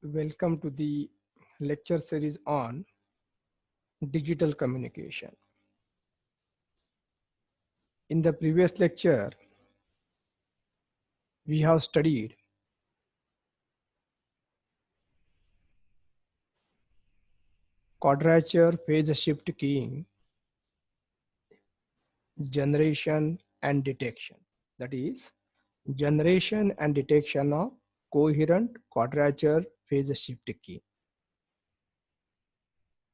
Welcome to the lecture series on digital communication. In the previous lecture, we have studied quadrature phase shift keying, generation and detection. That is, generation and detection of coherent quadrature phase shift key.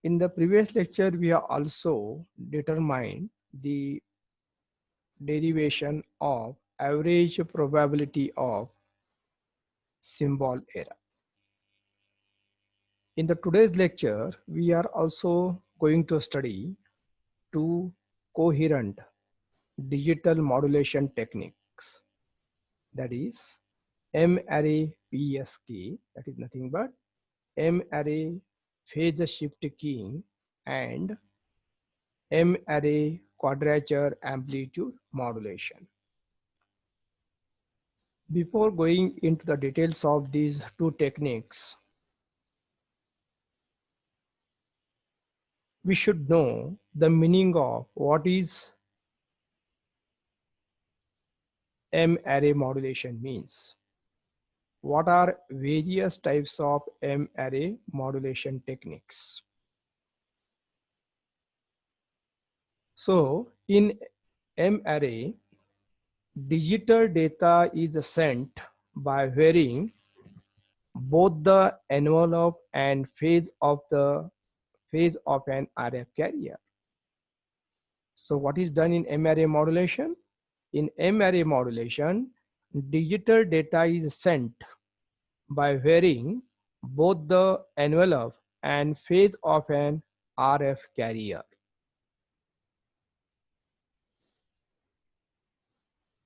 In the previous lecture, we have also determined the derivation of average probability of symbol error. In the today's lecture, we are also going to study two coherent digital modulation techniques. That is M-array PSK, that is nothing but M-array phase shift keying and M-array quadrature amplitude modulation. Before going into the details of these two techniques, we should know the meaning of what is M-array modulation means. What are various types of M-array modulation techniques? So in M-array, digital data is sent by varying both the envelope and phase of an RF carrier. So what is done in M-array modulation? In M-array modulation, digital data is sent by varying both the envelope and phase of an RF carrier.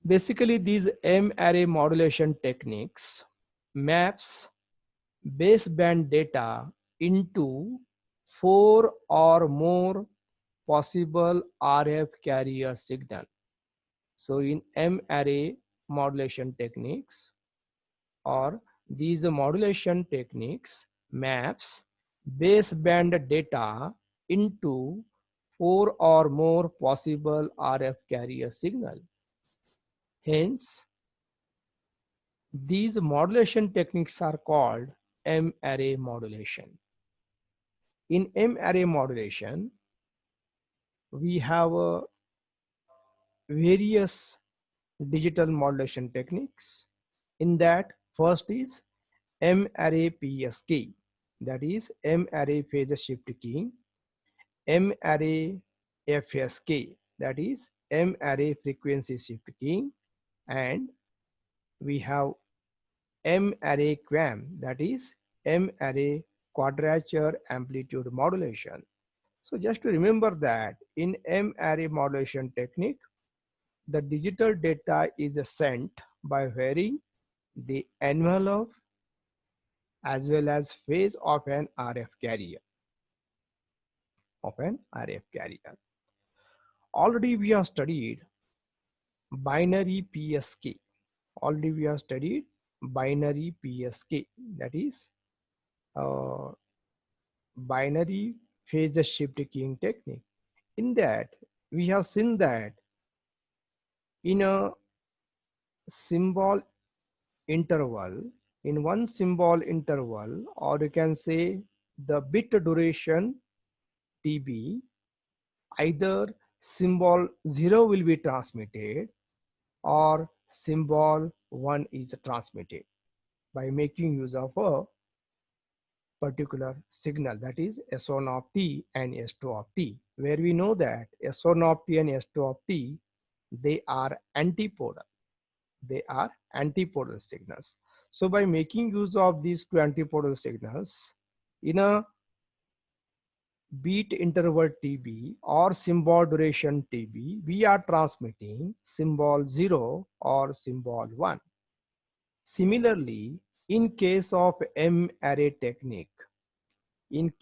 Basically, these M-array modulation techniques maps baseband data into 4 or more possible RF carrier signal. So in M-array modulation techniques, or these modulation techniques maps baseband data into 4 or more possible RF carrier signal. Hence, these modulation techniques are called M-array modulation. In M-array modulation, we have various digital modulation techniques. In that, first is M-array PSK, that is M-array phase shift keying, M-array FSK, that is M-array frequency shift keying, and we have M-array QAM, that is M-array quadrature amplitude modulation. So just to remember that in M-array modulation technique, the digital data is sent by varying the envelope as well as phase of an RF carrier. Already we have studied binary PSK. That is binary phase shift keying technique. In that, we have seen that in a symbol interval, in one symbol interval, or you can say the bit duration TB, either symbol 0 will be transmitted or symbol 1 is transmitted by making use of a particular signal, that is S1 of t and S2 of t, where we know that S1 of t and S2 of t, they are antipodal. Signals. So by making use of these two antipodal signals in a beat interval TB or symbol duration TB, we are transmitting symbol 0 or symbol 1. Similarly, in case of M-array technique, in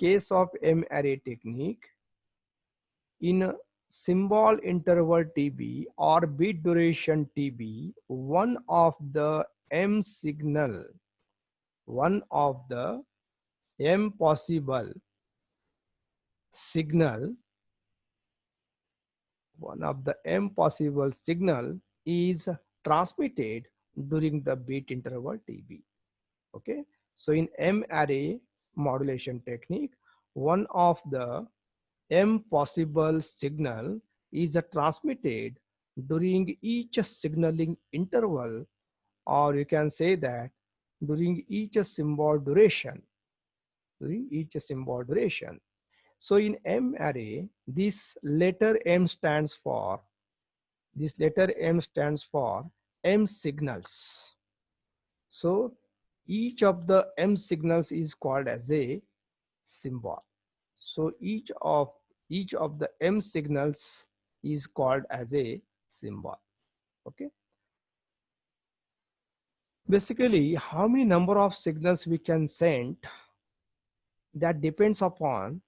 in symbol interval TB or bit duration TB, one of the M signal m possible signal, one of the m possible signal is transmitted during the bit interval TB. Okay, so in M array modulation technique, one of the m possible signal is transmitted during each signaling interval, or you can say that during each symbol duration, during each symbol duration. So in M array, this letter M stands for, this letter M stands for M signals. So each of the M signals is called as a symbol. So each of the M signals is called as a symbol. Okay. Basically, how many number of signals we can send, that depends upon,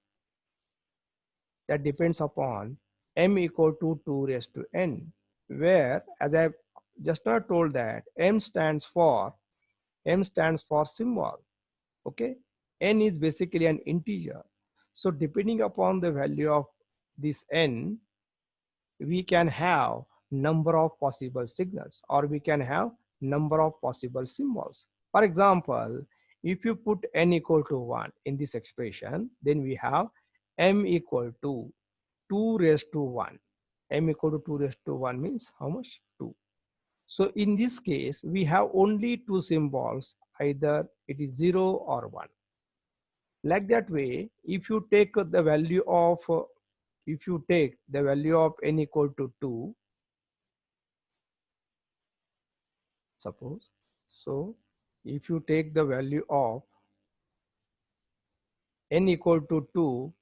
m equal to 2 raised to n, where, as I just now told, that m stands for symbol. Okay, n is basically an integer. So depending upon the value of this n, we can have number of possible signals, or we can have number of possible symbols. For example, if you put n equal to 1 in this expression, then we have m equal to 2 raised to 1. M equal to 2 raised to 1 means how much? 2. So in this case, we have only two symbols, either it is 0 or 1. Like that way, if you take the value of n equal to 2, suppose, so if you take the value of n equal to 2,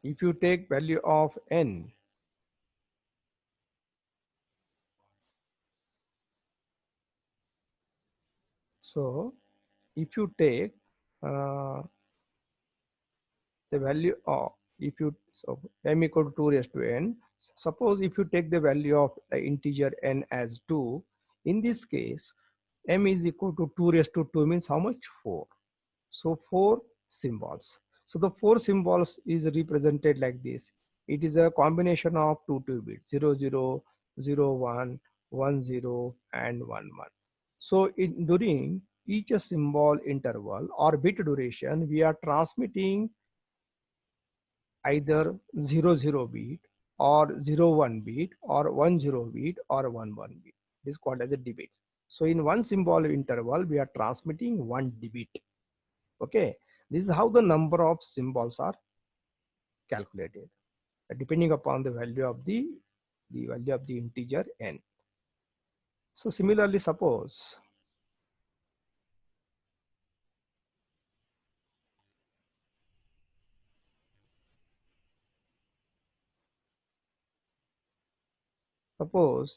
if you take value of n, so if you take uh, the value of, if you, so m equal to 2 raised to n, suppose if you take the value of the integer n as 2, in this case m is equal to 2 raised to 2 means how much? 4. So 4 symbols. So the 4 symbols is represented like this. It is a combination of 2 bits, 0 0 0 1 1 0 and 1 1. So during each symbol interval or bit duration, we are transmitting either 0 0 bit or 0 1 bit or 1 0 bit or 1 1 bit. This is called as a debit. So in one symbol interval, we are transmitting 1 debit. Okay, this is how the number of symbols are calculated, depending upon the value of the integer n. So similarly, suppose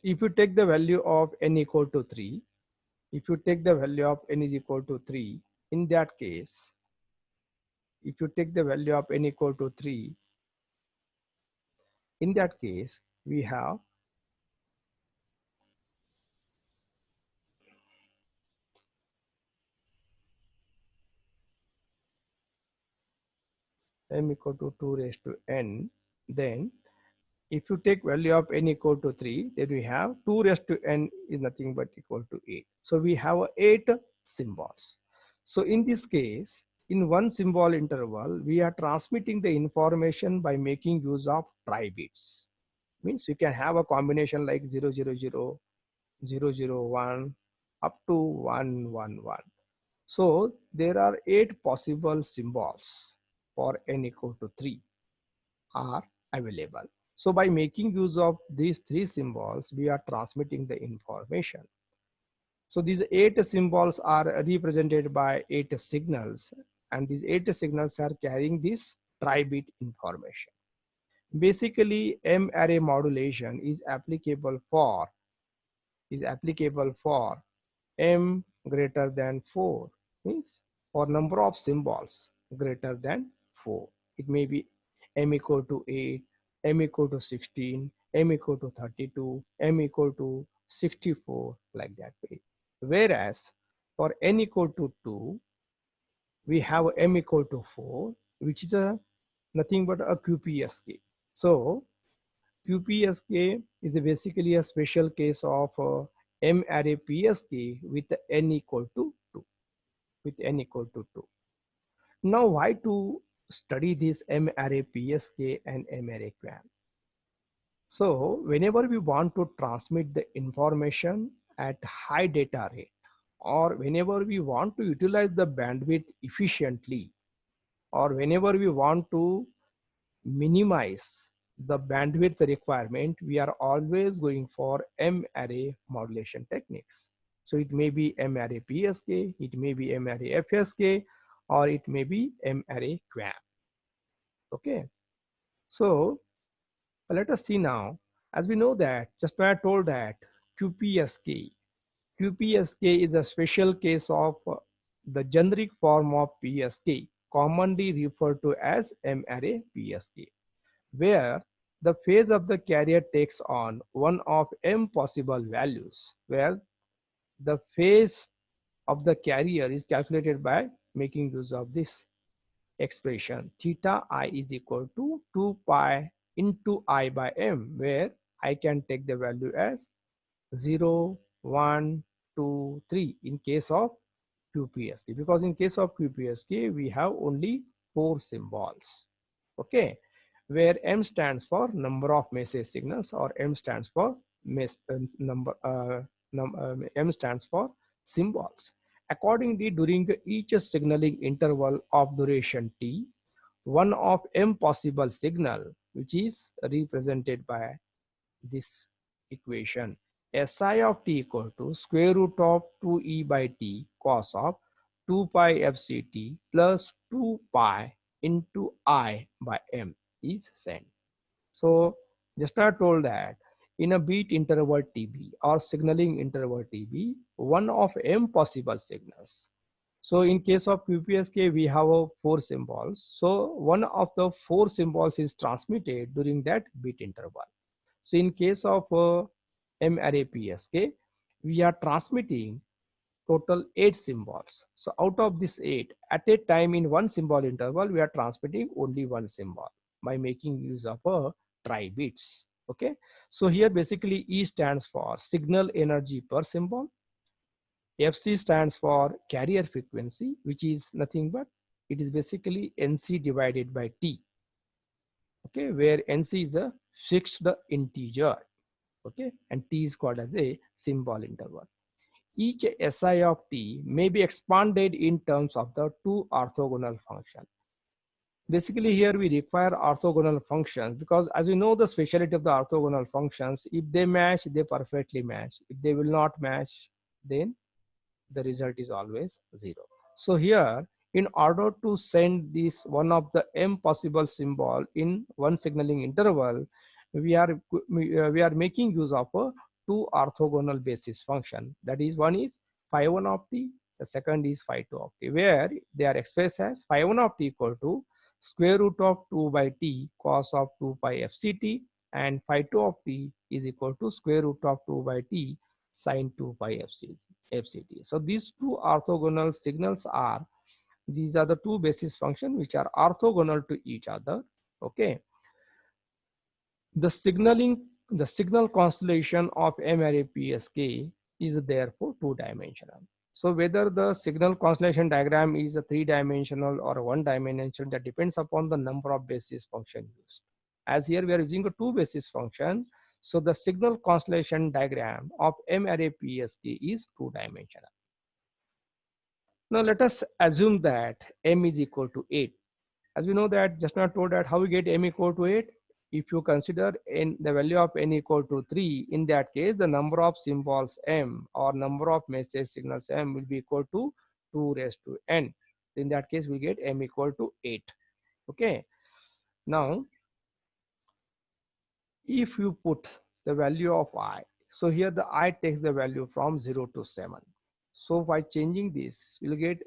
if you take the value of n equal to 3, if you take the value of n is equal to 3, in that case, if you take the value of n equal to 3, in that case, we have m equal to 2 raised to n. Then if you take value of n equal to 3, then we have 2 raised to n is nothing but equal to 8. So we have 8 symbols. So in this case, in one symbol interval, we are transmitting the information by making use of trie bits. Means we can have a combination like 0 0 0, 0 0 1 up to 1 1 1. So there are 8 possible symbols for n equal to 3 are available. So by making use of these 3 symbols, we are transmitting the information. So these 8 symbols are represented by 8 signals, and these 8 signals are carrying this tri-bit information. Basically, M array modulation is applicable for m greater than 4, means for number of symbols greater than 4. It may be m equal to 8, m equal to 16, m equal to 32, m equal to 64 like that way. Whereas for n equal to 2, we have m equal to 4, which is a nothing but a QPSK. So QPSK is basically a special case of M array PSK with n equal to 2. With n equal to 2. Now, why to study this M array PSK and M array QAM? So, whenever we want to transmit the information at high data rate, or whenever we want to utilize the bandwidth efficiently, or whenever we want to minimize the bandwidth requirement, we are always going for M array modulation techniques. So it may be M array PSK, it may be M array FSK, or it may be M array QAM. Okay, so let us see now. As we know that, just now I told that QPSK. QPSK is a special case of the generic form of PSK, commonly referred to as M array PSK, where the phase of the carrier takes on one of m possible values, where the phase of the carrier is calculated by making use of this expression theta I is equal to 2 pi into I by m, where I can take the value as 0, 1, 2, 3 in case of QPSK, because in case of QPSK we have only 4 symbols. Okay, where m stands for number of message signals, or m stands for m stands for symbols. Accordingly, during each signaling interval of duration t, one of m possible signal, which is represented by this equation, Si of t equal to square root of 2e by t cos of 2 pi fct plus 2 pi into I by m is sent. So just now I told that in a beat interval TB or signaling interval TB, one of m possible signals. So in case of QPSK, we have 4 symbols. So one of the 4 symbols is transmitted during that bit interval. So in case of M array PSK, we are transmitting total 8 symbols. So out of this 8, at a time in one symbol interval, we are transmitting only one symbol by making use of a try bits. Okay. So here basically E stands for signal energy per symbol. FC stands for carrier frequency, which is nothing but it is basically NC divided by T. Okay, where NC is a fixed integer. Okay, and T is called as a symbol interval. Each SI of T may be expanded in terms of the 2 orthogonal functions. Basically here we require orthogonal functions because, as you know, the speciality of the orthogonal functions, if they match, they perfectly match. If they will not match, then the result is always 0. So here, in order to send this one of the m possible symbol in one signaling interval, we are making use of a 2 orthogonal basis function. That is, one is phi1 of t, the second is phi2 of t, where they are expressed as phi1 of t equal to square root of 2 by t cos of 2 pi fct, and phi2 of t is equal to square root of 2 by t sine 2 pi fct. So these 2 orthogonal signals are, these are the 2 basis functions which are orthogonal to each other. Okay. The signal constellation of M array PSK is therefore 2-dimensional. So whether the signal constellation diagram is a 3-dimensional or a 1-dimensional, that depends upon the number of basis function used. As here we are using a 2 basis function, so the signal constellation diagram of M array PSK is 2-dimensional. Now let us assume that M is equal to 8. As we know that, just now told that how we get M equal to 8. If you consider n, the value of n equal to 3, in that case, the number of symbols m or number of message signals m will be equal to 2 raised to n. In that case, we get m equal to 8. Okay. Now, if you put the value of I, so here the I takes the value from 0 to 7. So by changing this, we'll get,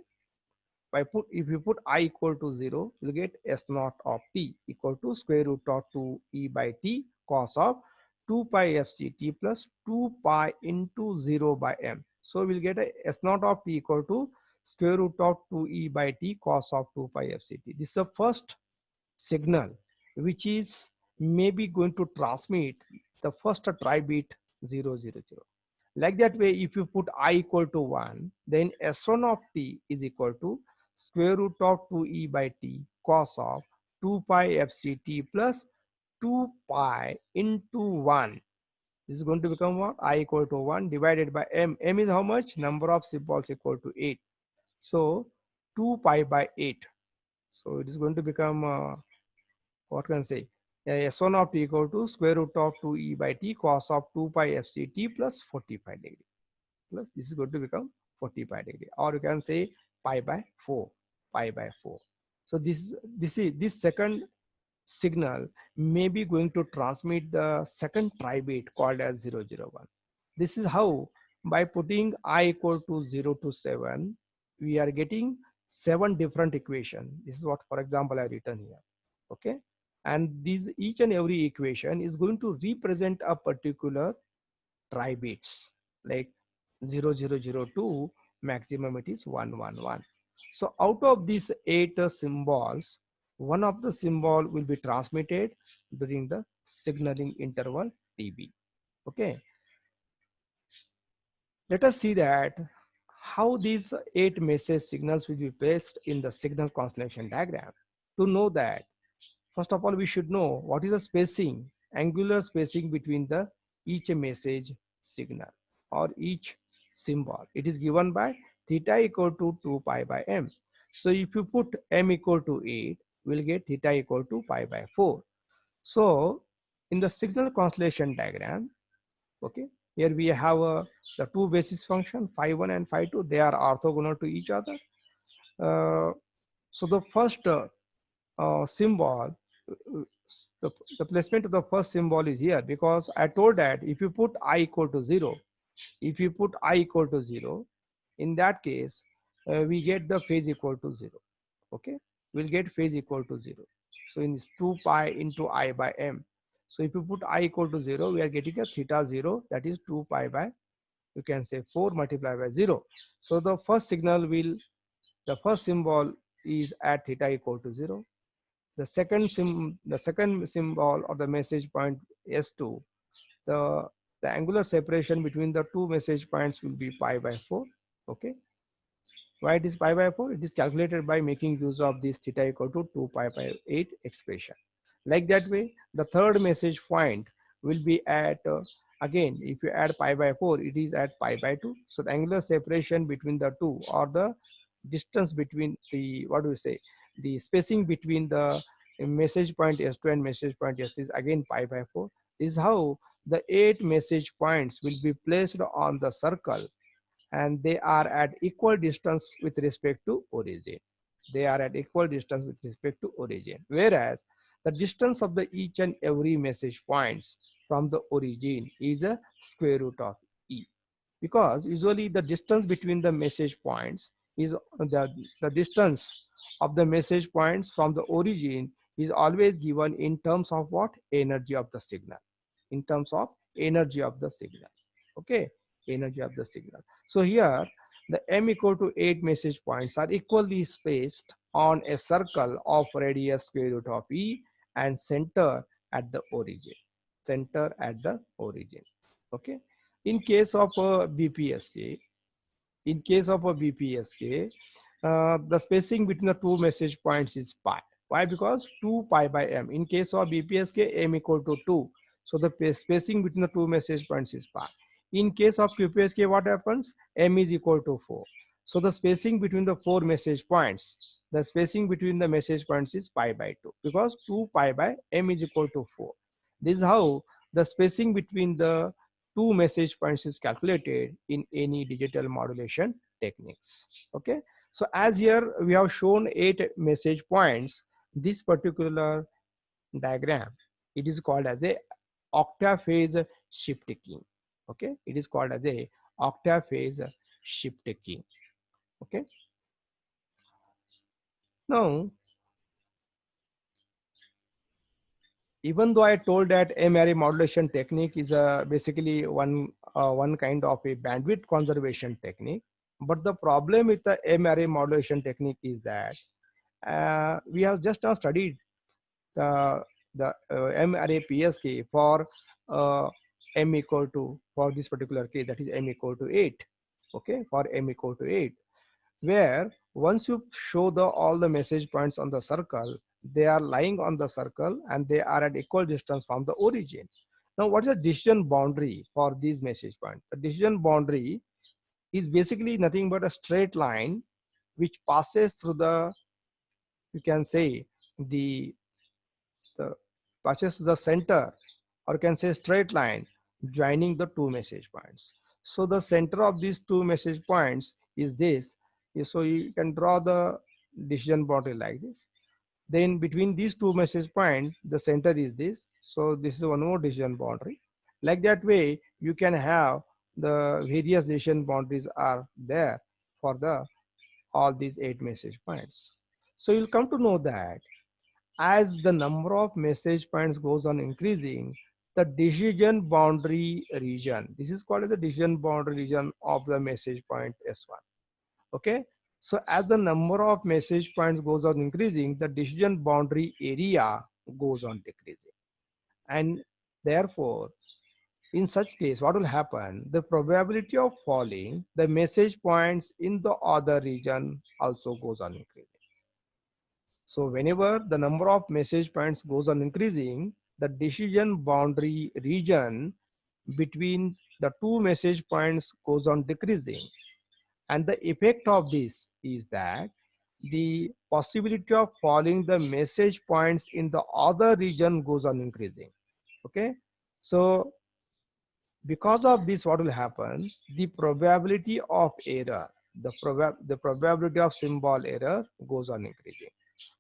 if you put I equal to 0, you'll get S naught of t equal to square root of 2 e by t cos of 2 pi fct plus 2 pi into 0 by m. So we'll get a s naught of t equal to square root of 2e by t cos of 2 pi fct. This is the first signal which is maybe going to transmit the first try bit 0 0 0. Like that way, if you put I equal to 1, then S1 of t is equal to square root of 2e by t cos of 2 pi fct plus 2 pi into 1. This is going to become what? I equal to 1 divided by m. M is how much? Number of symbols equal to 8. So 2 pi by 8. So it is going to become, what can I say? S1 of t equal to square root of 2e by t cos of 2 pi fct plus 45 degree. Plus this is going to become 45 degree, or you can say pi by 4, pi by 4. So this second signal may be going to transmit the second tri bit called as 001. This is how, by putting I equal to 0 to 7, we are getting 7 different equation. This is what, for example, I written here. Okay, and these each and every equation is going to represent a particular tri bits, like 0002, maximum it is 111. So out of these 8 symbols, one of the symbol will be transmitted during the signaling interval TB. Okay, let us see that how these 8 message signals will be placed in the signal constellation diagram. To know that, first of all, we should know what is the spacing, angular spacing between the each message signal or each symbol. It is given by theta equal to 2 pi by m. So if you put m equal to 8, we'll get theta equal to pi by 4. So in the signal constellation diagram, okay, here we have the two basis function phi1 and phi2. They are orthogonal to each other. So the first symbol, the, the placement of the first symbol is here, because I told that if you put I equal to 0, if you put I equal to 0, in that case, we get the phase equal to 0. Okay, we'll get phase equal to 0. So in this 2 pi into I by m. So if you put I equal to 0, we are getting a theta 0, that is 2 pi by, you can say 4 multiplied by 0. So the first signal will, the first symbol is at theta equal to 0. The second symbol or the message point S2, the angular separation between the two message points will be pi by 4. Okay, why it is pi by 4? It is calculated by making use of this theta equal to 2 pi by 8 expression. Like that way, the third message point will be at, again, if you add pi by 4, it is at pi by 2. So the angular separation between the two, or the distance between the, what do we say, the spacing between the message point S2 and message point S3 is again pi by 4. This is how the 8 message points will be placed on the circle, and they are at equal distance with respect to origin. They are at equal distance with respect to origin. Whereas the distance of the each and every message points from the origin is a square root of E. Because usually the distance between the message points is the distance of the message points from the origin is always given in terms of what? Energy of the signal. In terms of energy of the signal. Okay, energy of the signal. So here the m equal to 8 message points are equally spaced on a circle of radius square root of E and center at the origin. Center at the origin. Okay. In case of a BPSK, in case of a BPSK, the spacing between the two message points is pi. Why? Because 2 pi by m. In case of BPSK, m equal to 2. So the spacing between the two message points is pi. In case of QPSK, what happens? M is equal to 4. So the spacing between the four message points, the spacing between the message points is pi by 2, because 2 pi by m is equal to 4. This is how the spacing between the two message points is calculated in any digital modulation techniques. Okay, so as here we have shown 8 message points, this particular diagram, it is called as a octaphase shift keying. Okay, it is called as a octaphase shift keying. Okay, now even though I told that M-array modulation technique is basically one kind of a bandwidth conservation technique, but the problem with the M-array modulation technique is that we have just now studied the M-array PSK for m equal to, for this particular case, that is m equal to 8. Okay, for m equal to 8, where once you show the all the message points on the circle, they are lying on the circle and they are at equal distance from the origin. Now, what is the decision boundary for these message points? The decision boundary is basically nothing but a straight line which passes through the, you can say, the passes to the center, or can say straight line joining the two message points. So the center of these two message points is this. So you can draw the decision boundary like this. Then between these two message points, the center is this. So this is one more decision boundary. Like that way, you can have the various decision boundaries are there for the all these 8 message points. So you'll come to know that as the number of message points goes on increasing, the decision boundary region, this is called as the decision boundary region of the message point S1. Okay, so as the number of message points goes on increasing, the decision boundary area goes on decreasing, and therefore in such case what will happen, the probability of falling the message points in the other region also goes on increasing. So whenever the number of message points goes on increasing, the decision boundary region between the two message points goes on decreasing. And the effect of this is that the possibility of falling the message points in the other region goes on increasing. Okay. So because of this, what will happen? The probability of error, the probability of symbol error goes on increasing.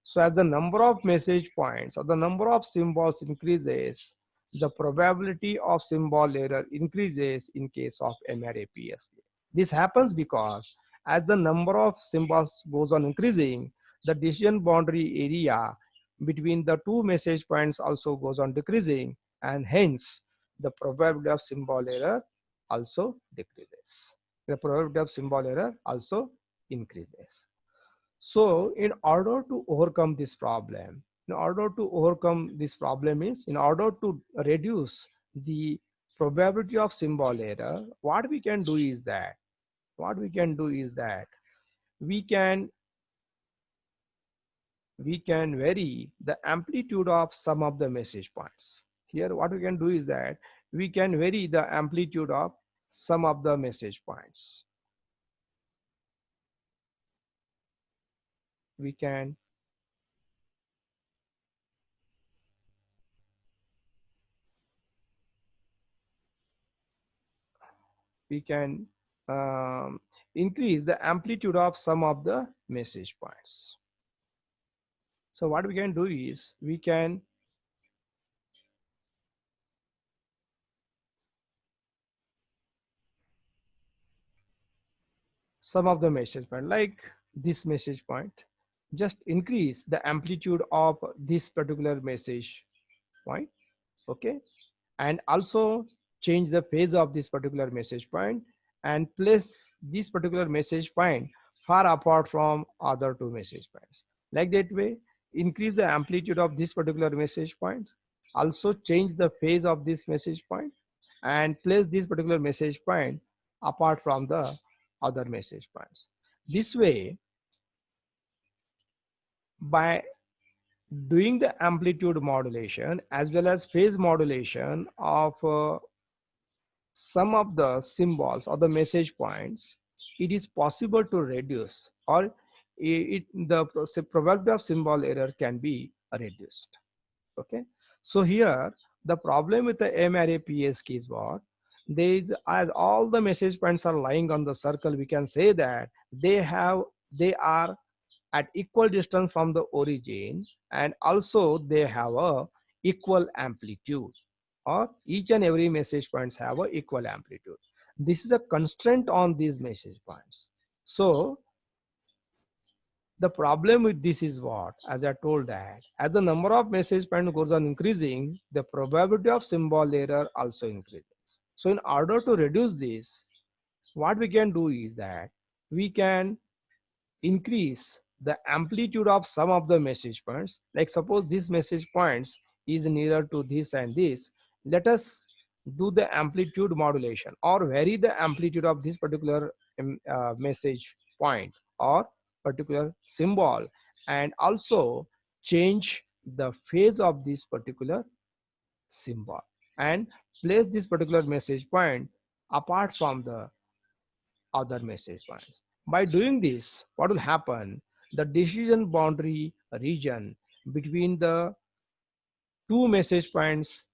So as the number of message points or the number of symbols increases, the probability of symbol error increases in case of M-array PSK. This happens because as the number of symbols goes on increasing, the decision boundary area between the two message points also goes on decreasing, and hence the probability of symbol error also decreases. The probability of symbol error also increases. So in order to overcome this problem, is in order to reduce the probability of symbol error, what we can do is that we can vary the amplitude of some of the message points. Here what we can do is that we can vary the amplitude of some of the message points. We can increase the amplitude of some of the message points. So what we can do is we can some of the message point, like this message point, just increase the amplitude of this particular message point. Okay, and also change the phase of this particular message point and place this particular message point far apart from other two message points. Like that way, increase the amplitude of this particular message point, also change the phase of this message point and place this particular message point apart from the other message points. This way, by doing the amplitude modulation as well as phase modulation of some of the symbols or the message points, it is possible to reduce, or the probability of symbol error can be reduced. Okay, so here the problem with the M-array PSK is what? As all the message points are lying on the circle, we can say that they are at equal distance from the origin, and also they have a equal amplitude, or each and every message points have a equal amplitude. This is a constraint on these message points. So The problem with this is what, as I told that, as the number of message points goes on increasing, the probability of symbol error also increases. So in order to reduce this, what we can do is that we can increase the amplitude of some of the message points. Like suppose this message points is nearer to this and this. Let us do the amplitude modulation or vary the amplitude of this particular message point or particular symbol, and also change the phase of this particular symbol and place this particular message point apart from the other message points. By doing this, what will happen? The decision boundary region between the two message points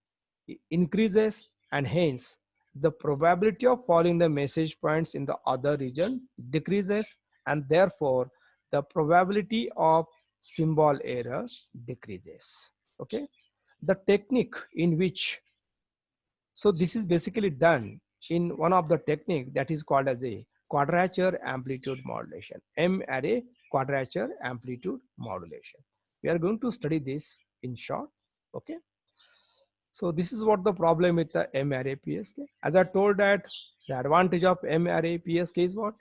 increases, and hence the probability of falling the message points in the other region decreases, and therefore the probability of symbol error decreases. Okay, the technique in which, so this is basically done in one of the technique that is called as a quadrature amplitude modulation, M-array quadrature amplitude modulation. We are going to study this in short. Okay, so this is what the problem with the M-array PSK. As I told that the advantage of M-array PSK is what?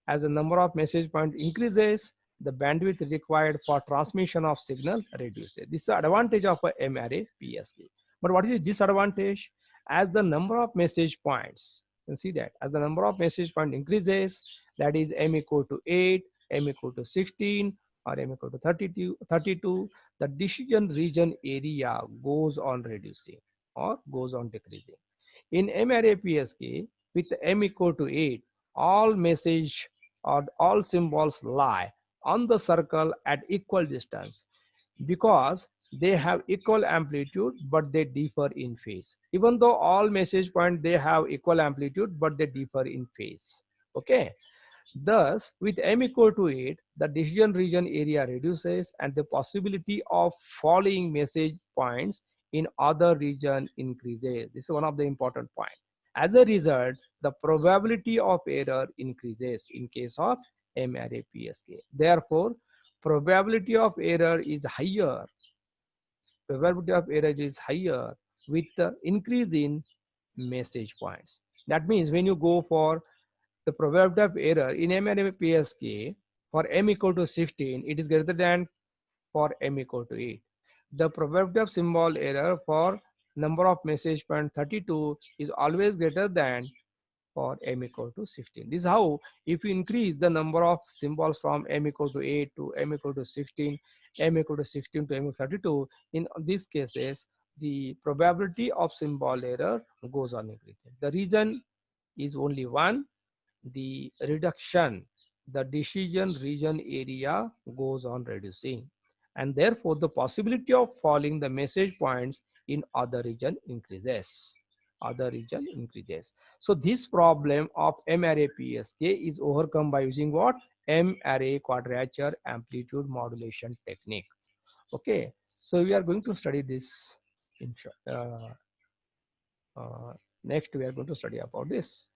As the number of message points increases, the bandwidth required for transmission of signal reduces. This is the advantage of a M-array PSK. But what is the disadvantage? As the number of message points, you can see that as the number of message point increases, that is m equal to 8, m equal to 16, or m equal to 32, the decision region area goes on reducing or goes on decreasing. In M-array PSK, with m equal to 8, all message or all symbols lie on the circle at equal distance because they have equal amplitude but they differ in phase. Even though all message points they have equal amplitude but they differ in phase. Okay, thus with m equal to 8, the decision region area reduces and the possibility of falling message points in other region increases. This is one of the important points. As a result, the probability of error increases in case of M-array PSK. Therefore, probability of error is higher. Probability of error is higher with the increase in message points. That means when you go for the probability of error in M-array PSK for m equal to 16, it is greater than for m equal to 8. The probability of symbol error for number of message point 32 is always greater than for m equal to 16. This is how, if you increase the number of symbols from m equal to 8 to m equal to 16, m equal to 16 to m equal to 32, in these cases, the probability of symbol error goes on increasing. The reason is only one, the reduction, the decision region area goes on reducing, and therefore the possibility of falling the message points in other region increases. So this problem of M-array PSK is overcome by using what? M-array quadrature amplitude modulation technique. Okay, so we are going to study this in next. We are going to study about this.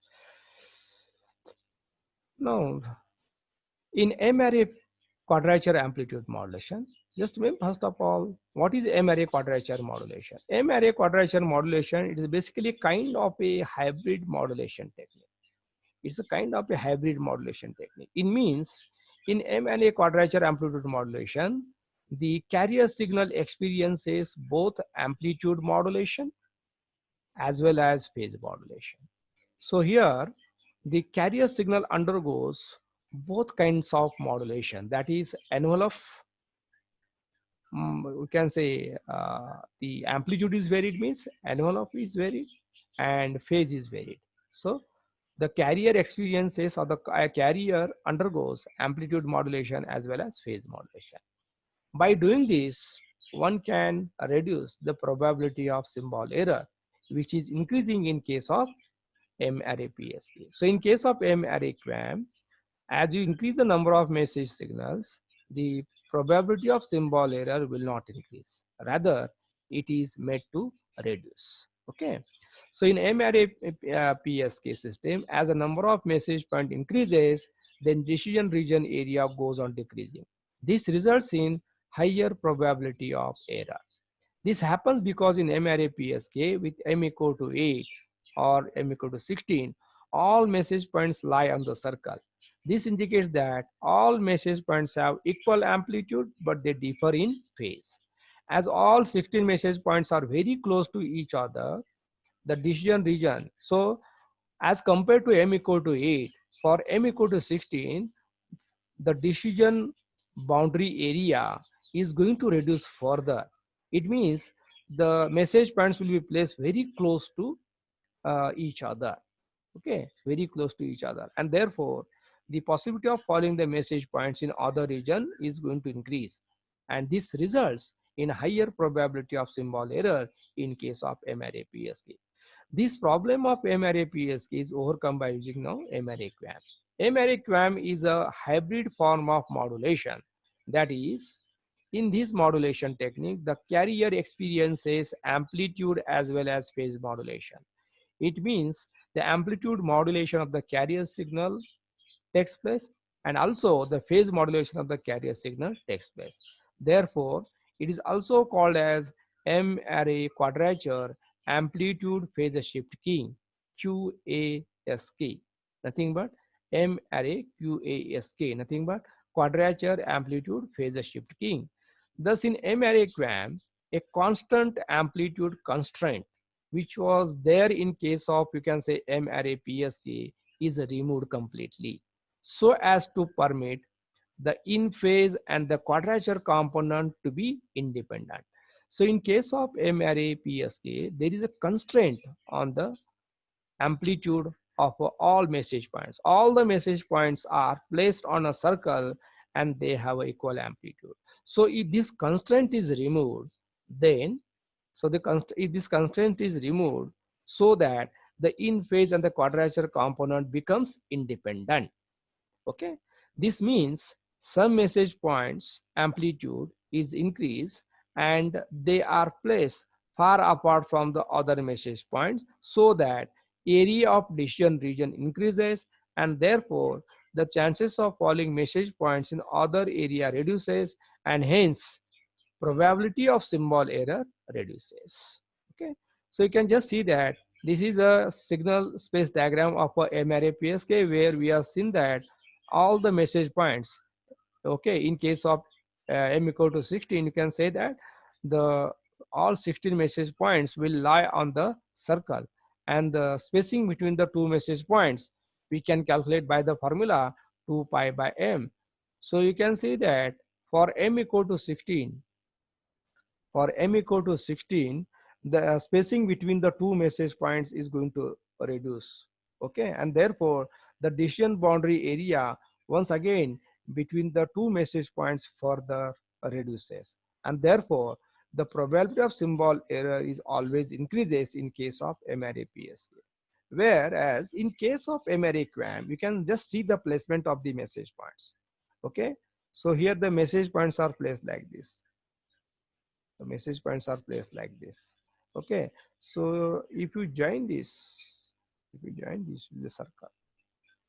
Now, in M-array quadrature amplitude modulation, just first of all, what is M-array quadrature modulation? M-array quadrature modulation, it is basically kind of a hybrid modulation technique. It's a kind of a hybrid modulation technique. It means in M-array quadrature amplitude modulation, the carrier signal experiences both amplitude modulation as well as phase modulation. So here, the carrier signal undergoes both kinds of modulation, that is envelope, we can say the amplitude is varied, means envelope is varied and phase is varied. So the carrier experiences or the carrier undergoes amplitude modulation as well as phase modulation. By doing this, one can reduce the probability of symbol error, which is increasing in case of M-array PSK. So in case of M-array QAM, as you increase the number of message signals, the probability of symbol error will not increase. Rather, it is made to reduce. Okay. So in M-array PSK system, as the number of message point increases, then decision region area goes on decreasing. This results in higher probability of error. This happens because in MRAPSK with m equal to 8 or m equal to 16, all message points lie on the circle. This indicates that all message points have equal amplitude, but they differ in phase. As all 16 message points are very close to each other, the decision region, so as compared to m equal to 8, for m equal to 16, the decision boundary area is going to reduce further. It means the message points will be placed very close to each other. Okay, very close to each other, and therefore the possibility of falling the message points in other region is going to increase, and this results in higher probability of symbol error in case of MRAPSK. This problem of MRAPSK is overcome by using now MRAQAM. MRAQAM is a hybrid form of modulation. That is, in this modulation technique, the carrier experiences amplitude as well as phase modulation. It means the amplitude modulation of the carrier signal takes place, and also the phase modulation of the carrier signal takes place. Therefore, it is also called as M-array quadrature amplitude phase shift keying, QASK. Nothing but M-array QASK, nothing but quadrature amplitude phase shift keying. Thus, in M-array QAM, a constant amplitude constraint, which was there in case of, you can say, M-array PSK, is removed completely, so as to permit the in phase and the quadrature component to be independent. So in case of M-array PSK, there is a constraint on the amplitude of all message points. All the message points are placed on a circle and they have equal amplitude. So if this constraint is removed, then if this constraint is removed, so that the in phase and the quadrature component becomes independent. Okay, this means some message points amplitude is increased and they are placed far apart from the other message points, so that area of decision region increases, and therefore the chances of falling message points in other area reduces, and hence probability of symbol error reduces. Okay, so you can just see that this is a signal space diagram of a M-array PSK, where we have seen that all the message points, okay, in case of m equal to 16, you can say that the all 16 message points will lie on the circle, and the spacing between the two message points we can calculate by the formula 2 pi by m. So you can see that for m equal to 16, for m equal to 16, the spacing between the two message points is going to reduce. Okay, and therefore the decision boundary area once again between the two message points further reduces, and therefore the probability of symbol error is always increases in case of M-array PSK. Whereas in case of M-array QAM, you can just see the placement of the message points. Okay, so here the message points are placed like this. The message points are placed like this. Okay, so if you join this, with the circle,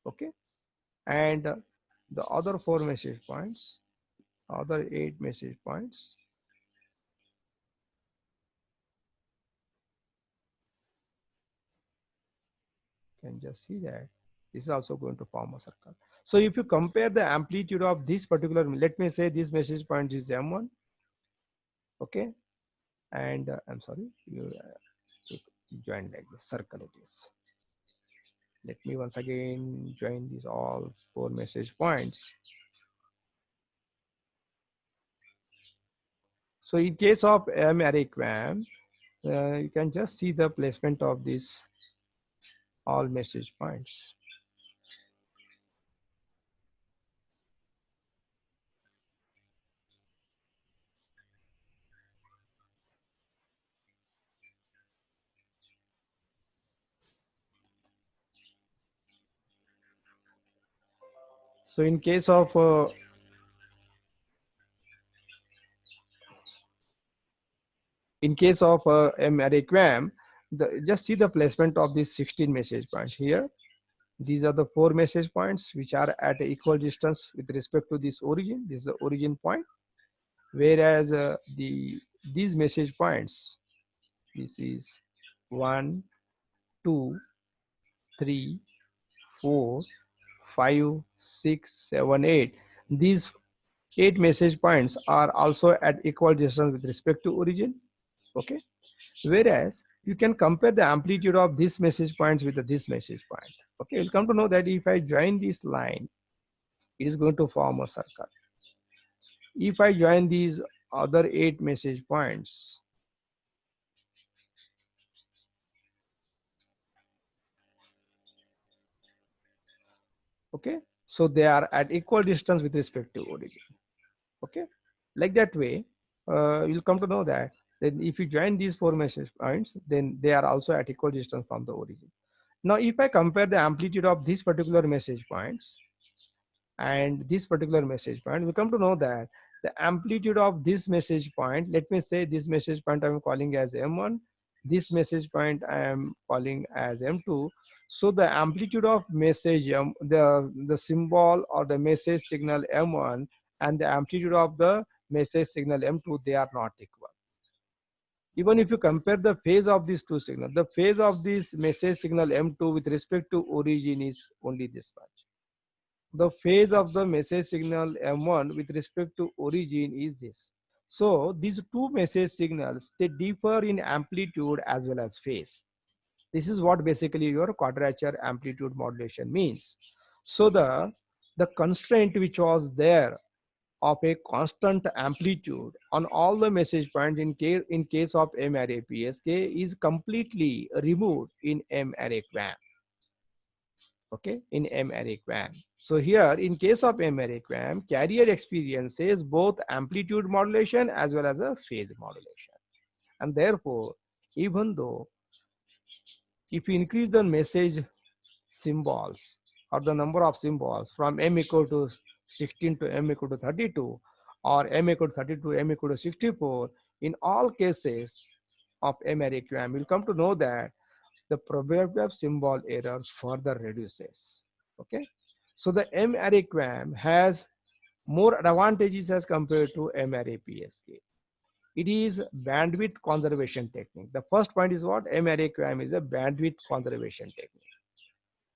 okay, and the other 4 message points, other 8 message points, you can just see that this is also going to form a circle. So if you compare the amplitude of this particular, let me say this message point is M1, okay, and I'm sorry, you join like this, circle it is. Let me once again join these all 4 message points. So in case of M-array QAM, you can just see the placement of these all message points. So in case of M-array QAM, just see the placement of these 16 message points here. These are the 4 message points which are at equal distance with respect to this origin. This is the origin point. Whereas these message points, this is 1, 2, 3, 4, 5, 6, 7, 8. These 8 message points are also at equal distance with respect to origin. Okay. Whereas you can compare the amplitude of this message points with this message point. Okay, you'll come to know that if I join this line, it is going to form a circle. If I join these other 8 message points, okay, so they are at equal distance with respect to origin. Okay, like that way, you'll come to know that then if you join these 4 message points, then they are also at equal distance from the origin. Now, if I compare the amplitude of these particular message points and this particular message point, we come to know that the amplitude of this message point, let me say this message point I'm calling as M1, this message point I am calling as M2. So the amplitude of message, the symbol or the message signal M1 and the amplitude of the message signal M2, they are not equal. Even if you compare the phase of these two signals, the phase of this message signal M2 with respect to origin is only this much. The phase of the message signal M1 with respect to origin is this. So these two message signals, they differ in amplitude as well as phase. This is what basically your quadrature amplitude modulation means. So the constraint which was there of a constant amplitude on all the message points in case of M-array PSK is completely removed in M-array QAM. Okay, in M-array QAM. So here in case of M-array QAM, carrier experiences both amplitude modulation as well as a phase modulation. And therefore, even though if you increase the message symbols or the number of symbols from M equal to 16 to M equal to 32 or M equal to 32 M equal to 64, in all cases of M-array QAM, you'll come to know that the probability of symbol error further reduces. Okay, so the M-array QAM has more advantages as compared to M-array PSK. It is bandwidth conservation technique. The first point is what? M-array QAM is a bandwidth conservation technique.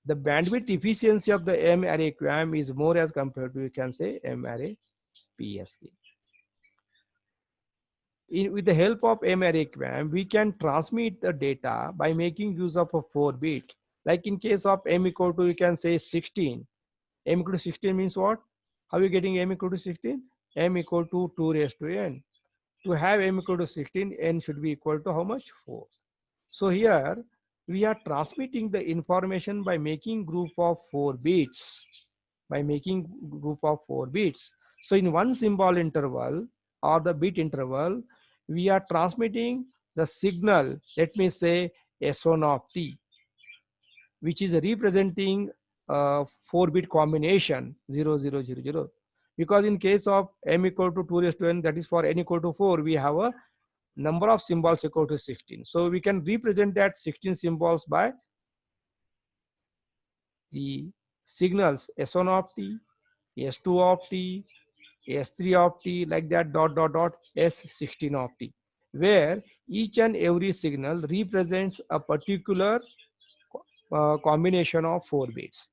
The bandwidth efficiency of the M-array QAM is more as compared to, you can say, M-array PSK. With the help of M-array QAM, we can transmit the data by making use of a 4-bit. Like in case of M equal to, you can say 16. M equal to 16 means what? How are you getting M equal to 16? M equal to 2 raised to n. To have M equal to 16, n should be equal to how much? 4. So here we are transmitting the information by making group of 4 bits. By making group of 4 bits. So in one symbol interval or the bit interval, we are transmitting the signal, let me say S1 of t, which is representing a 4-bit combination 0, 0, 0, 0. Because in case of m equal to 2 raised to n, that is for n equal to 4, we have a number of symbols equal to 16. So we can represent that 16 symbols by the signals S1 of t, S2 of t, S3 of t, like that, dot, dot, dot, S16 of t, where each and every signal represents a particular combination of 4 bits.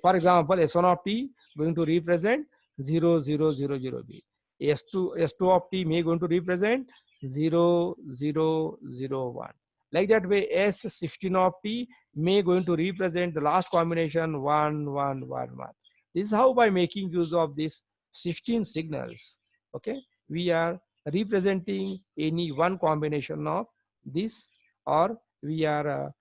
For example, S1 of t going to represent 0, 0, 0, 0 bit. S2 of t may going to represent 0, 0, 0, 1. Like that way, S16 of t may going to represent the last combination 1, 1, 1, 1. This is how by making use of these 16 signals, okay, we are representing any one combination of this, or we are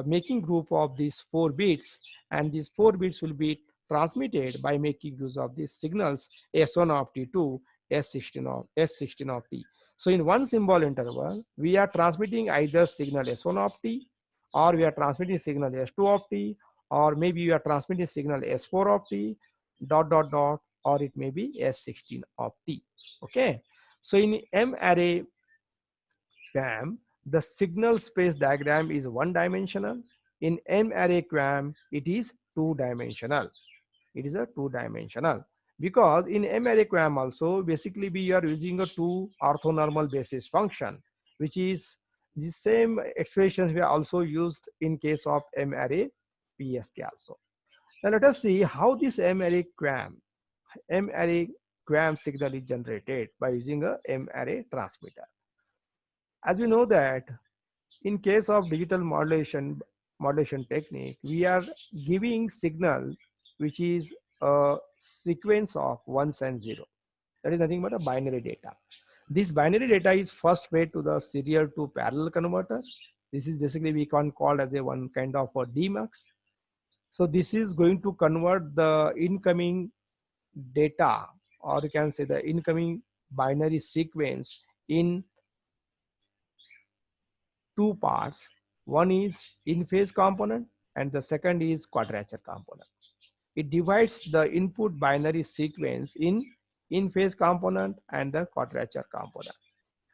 making group of these 4 bits, and these 4 bits will be transmitted by making use of these signals S1 of t to S16 of t. So in one symbol interval, we are transmitting either signal S1 of t, or we are transmitting signal S2 of t, or maybe we are transmitting signal S4 of t, dot, dot, dot, or it may be S16 of t. Okay. So in M-array QAM, the signal space diagram is one dimensional. In M-array QAM, it is two-dimensional. It is a two-dimensional because in M-array QAM also basically we are using a two orthonormal basis function, which is the same expressions we are also used in case of M-array PSK also. Now let us see how this M-array QAM signal is generated by using a M-array transmitter. As we know that in case of digital modulation technique, we are giving signal which is a sequence of ones and zero. That is nothing but a binary data. This binary data is first fed to the serial to parallel converter. This is basically we can call as a one kind of a DMUX. So this is going to convert the incoming data, or you can say the incoming binary sequence, in two parts. One is in phase component and the second is quadrature component. It divides the input binary sequence in phase component and the quadrature component.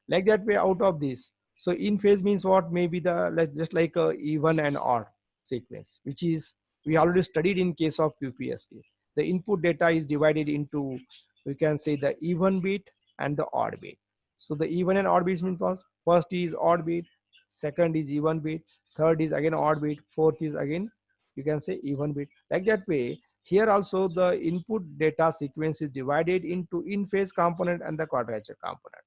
Like that way out of this. So in phase means what? Maybe the just like a even and odd sequence, which is we already studied in case of QPSK. The input data is divided into, we can say, the even bit and the odd bit. So the even and odd bits means first is odd bit, second is even bit, third is again odd bit, fourth is again, you can say, even bit. Like that way, here also the input data sequence is divided into in phase component and the quadrature component.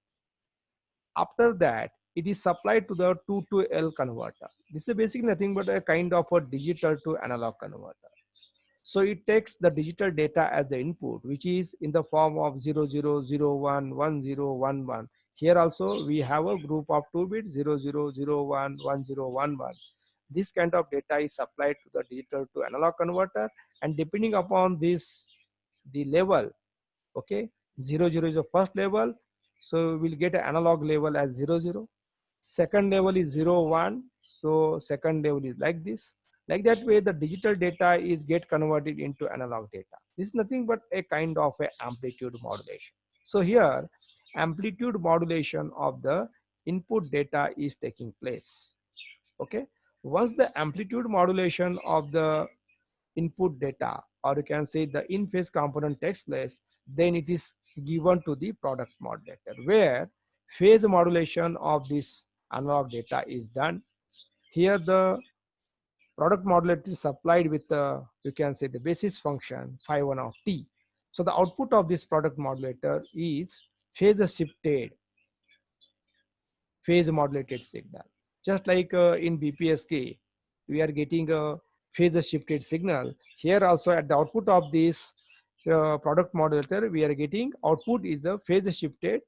After that, it is supplied to the 2 to L converter. This is basically nothing but a kind of a digital to analog converter. So it takes the digital data as the input, which is in the form of 0001, 1011. Here also we have a group of 2 bits, 0001, 1011. This kind of data is supplied to the digital to analog converter, and depending upon this, the level, okay, 00 is the first level, so we'll get an analog level as 00. Second level is 01, so second level is like this. Like that way, the digital data is get converted into analog data. This is nothing but a kind of a amplitude modulation. So here, amplitude modulation of the input data is taking place. Okay. Once the amplitude modulation of the input data, or you can say the in phase component, takes place, then it is given to the product modulator, where phase modulation of this analog data is done. Here the product modulator is supplied with the, you can say, the basis function phi1 of t. So the output of this product modulator is phase shifted, phase modulated signal. Just like in BPSK, we are getting a phase shifted signal. Here also at the output of this product modulator, we are getting output is a phase shifted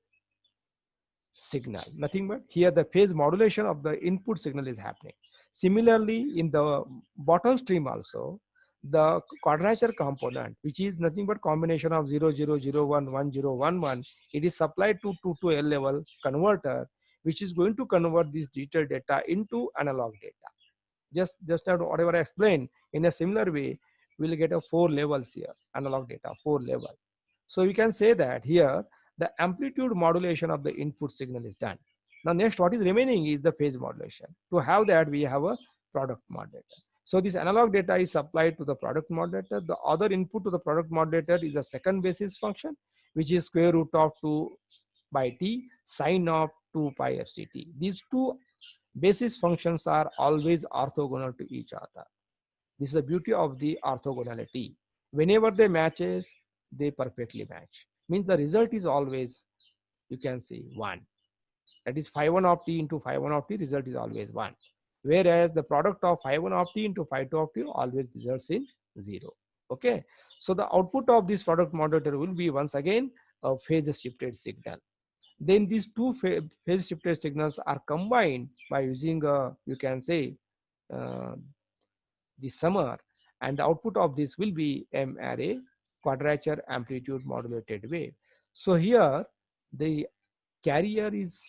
signal. Nothing but here the phase modulation of the input signal is happening. Similarly, in the bottom stream also, the quadrature component, which is nothing but combination of 0001, 1011, it is supplied to 2 to L level converter, which is going to convert this digital data into analog data. Just whatever I explained, in a similar way, we'll get a 4 levels here, analog data, 4 level. So we can say that here the amplitude modulation of the input signal is done. Now next, what is remaining is the phase modulation. To have that, we have a product modulator. So this analog data is supplied to the product modulator. The other input to the product modulator is a second basis function, which is square root of 2 by t sine of 2 pi fct. These two basis functions are always orthogonal to each other. This is the beauty of the orthogonality. Whenever they matches, they perfectly match. Means the result is always, you can see, 1. That is phi1 of t into phi1 of t, result is always 1. Whereas the product of phi1 of t into phi2 of t always results in 0. Okay. So the output of this product modulator will be once again a phase shifted signal. Then these two phase shifted signals are combined by using you can say the summer, and the output of this will be M-array quadrature amplitude modulated wave. So here the carrier is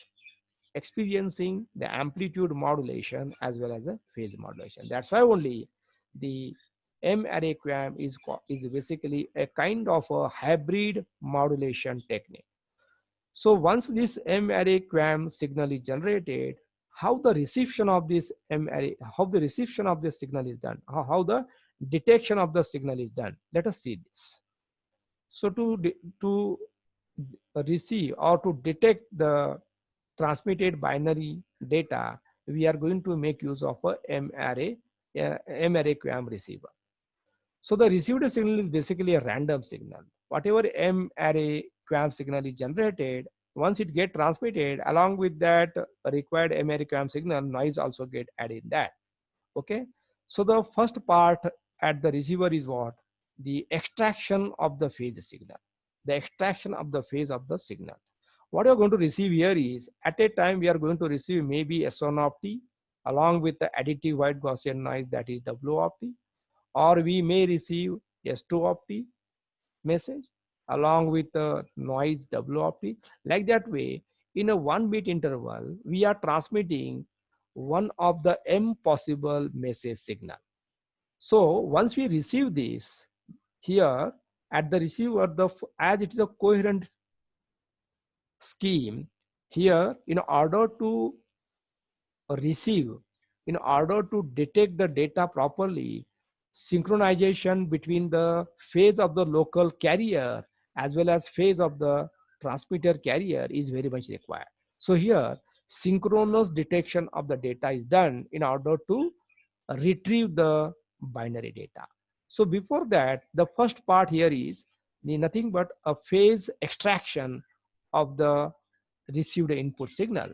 experiencing the amplitude modulation as well as a phase modulation. That's why only the M-array QAM is basically a kind of a hybrid modulation technique. So once this M-array QAM signal is generated, how the reception of this M-array, how the reception of this signal is done, how the detection of the signal is done. Let us see this. So to receive or to detect the transmitted binary data, we are going to make use of a M-array, M-array QAM receiver. So the received signal is basically a random signal. Whatever M-array QAM signal is generated, once it get transmitted, along with that required M-array QAM signal, noise also get added in that. Okay. So the first part at the receiver is what? The extraction of the phase signal. The extraction of the phase of the signal. What you're going to receive here is, at a time we are going to receive maybe S1 of t along with the additive white Gaussian noise, that is W of t, or we may receive S2 of t message along with the noise W of t. Like that way, in a 1 bit interval, we are transmitting one of the M possible message signal. So once we receive this here at the receiver, as it is a coherent scheme here, in order to receive, in order to detect the data properly, synchronization between the phase of the local carrier as well as phase of the transmitter carrier is very much required. So here synchronous detection of the data is done in order to retrieve the binary data. So before that, the first part here is nothing but a phase extraction of the received input signal.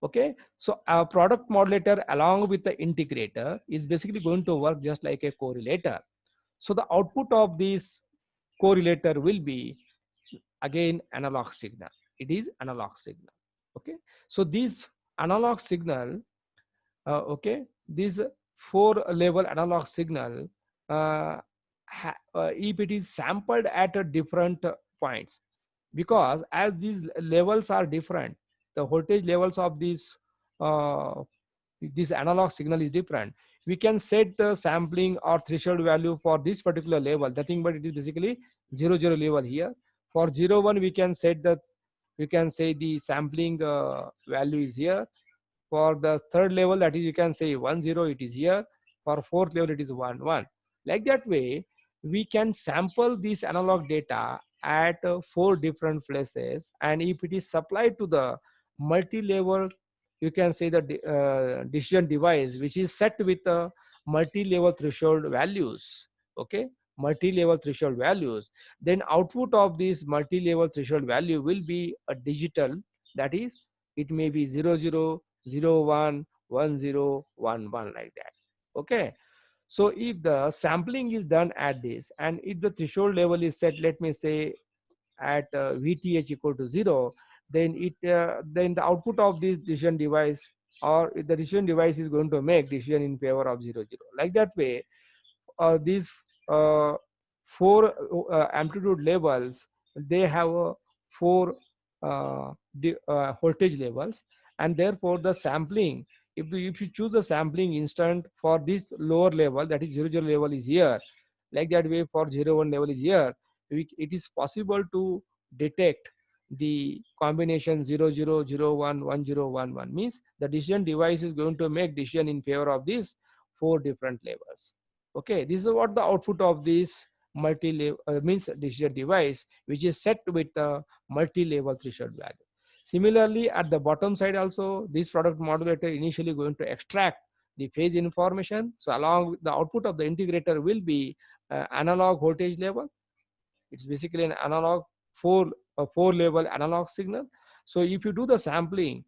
Okay, so our product modulator along with the integrator is basically going to work just like a correlator. So the output of this correlator will be again analog signal. It is analog signal. Okay, so this analog signal, okay, this 4-level analog signal, if it is sampled at a different points, because as these levels are different, the voltage levels of this analog signal is different, we can set the sampling or threshold value for this particular level, nothing but it is basically 0 0 level here. For 0 1 we can set the, we can say the sampling value is here. For the third level, that is, you can say 1 0, it is here. For fourth level, it is 1 1. Like that way, we can sample this analog data at 4 different places, and if it is supplied to the multi-level, you can say the decision device, which is set with the multi-level threshold values. Okay, multi-level threshold values, then output of this multi-level threshold value will be a digital, that is, it may be 0 0 0 1 1 0 1 1, like that. Okay, so if the sampling is done at this, and if the threshold level is set, let me say at VTH equal to 0, then then the output of this decision device, or the decision device is going to make decision in favor of 0 0. Like that way, these uh, 4 amplitude levels, they have 4 voltage levels, and therefore the sampling, if you choose the sampling instant for this lower level, that is 0 0 level is here, like that way for 0 1 level is here, it is possible to detect the combination 0 0 0 1 1 0 1 1, means the decision device is going to make decision in favor of these 4 different levels. Okay, this is what the output of this multi-level means decision device, which is set with the multi-level threshold value. Similarly, at the bottom side also, this product modulator initially going to extract the phase information. So along with the output of the integrator will be analog voltage level. It's basically an analog 4 level analog signal. So if you do the sampling,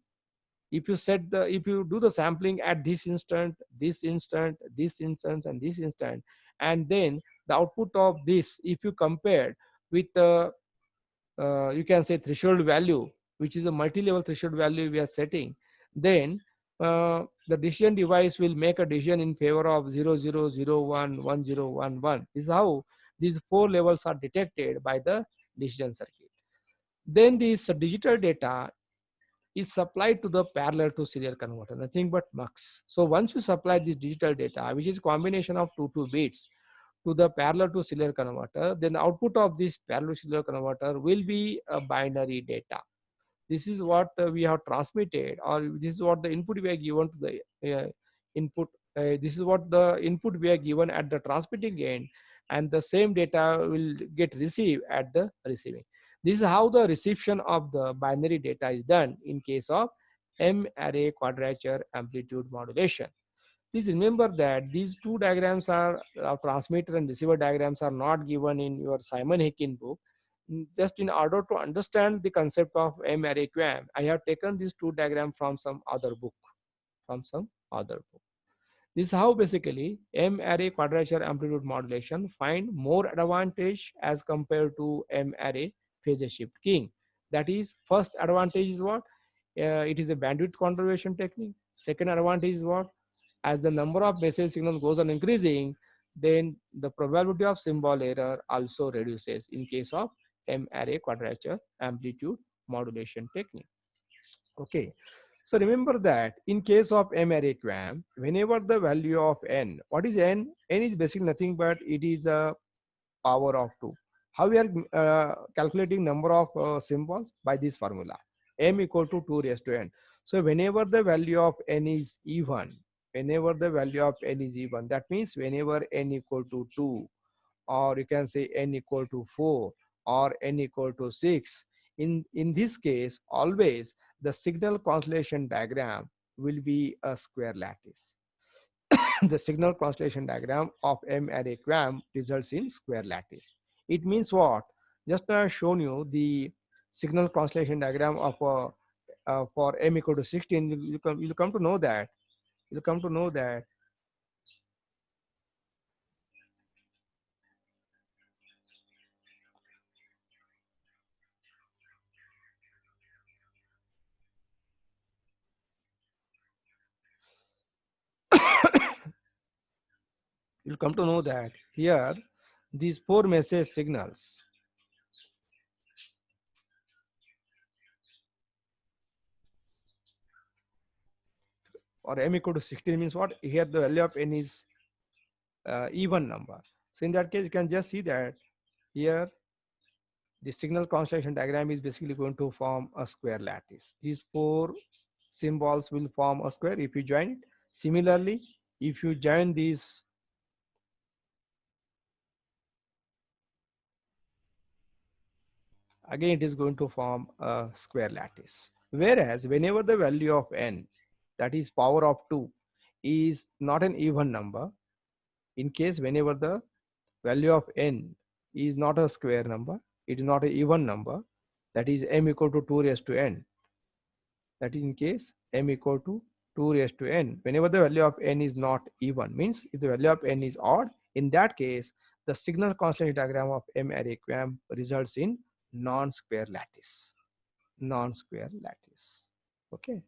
if you do the sampling at this instant, this instant, this instant, and this instant, and then the output of this, if you compare with the you can say threshold value, which is a multi-level threshold value we are setting, then the decision device will make a decision in favor of 0 0 0 1 1 0 1 1. This is how these 4 levels are detected by the decision circuit. Then this digital data is supplied to the parallel to serial converter, nothing but MUX. So once you supply this digital data, which is combination of 2 bits, to the parallel to serial converter, then the output of this parallel to serial converter will be a binary data. This is what we have transmitted, or this is what the input we are given to the input this is what the input we are given at the transmitting end, and the same data will get received at the receiving. This is how the reception of the binary data is done in case of M-array quadrature amplitude modulation. Please remember that these two diagrams are transmitter and receiver diagrams are not given in your Simon Hickin book. Just in order to understand the concept of M-array QAM, I have taken these two diagrams from some other book. This is how basically M-array quadrature amplitude modulation find more advantage as compared to M-array phase shift keying. That is, first advantage is what? It is a bandwidth conservation technique. Second advantage is what? As the number of message signals goes on increasing, then the probability of symbol error also reduces in case of M-array quadrature amplitude modulation technique. Okay. So remember that in case of M-array QAM, whenever the value of n, what is n? N is basically nothing but it is a power of 2. How we are calculating number of symbols? By this formula, m equal to 2 raised to n. So whenever the value of n is even, that means whenever n equal to 2, or you can say n equal to 4, or n equal to 6, in this case always the signal constellation diagram will be a square lattice. The signal constellation diagram of M-array QAM results in square lattice. It means what? Just I have shown you the signal constellation diagram of for m equal to 16. You'll come to know that. You'll come to know that you'll come to know that here these 4 message signals or m equal to 16 means what? Here the value of n is even number. So in that case, you can just see that here the signal constellation diagram is basically going to form a square lattice. These 4 symbols will form a square if you join it. Similarly, if you join these, again it is going to form a square lattice. Whereas whenever the value of n, that is power of 2, is not an even number, in case whenever the value of n is not a square number, it is not an even number, that is m equal to 2 raised to n, that is in case m equal to 2 raised to n, whenever the value of n is not even, means if the value of n is odd, in that case the signal constellation diagram of M-array QAM results in non-square lattice. Okay.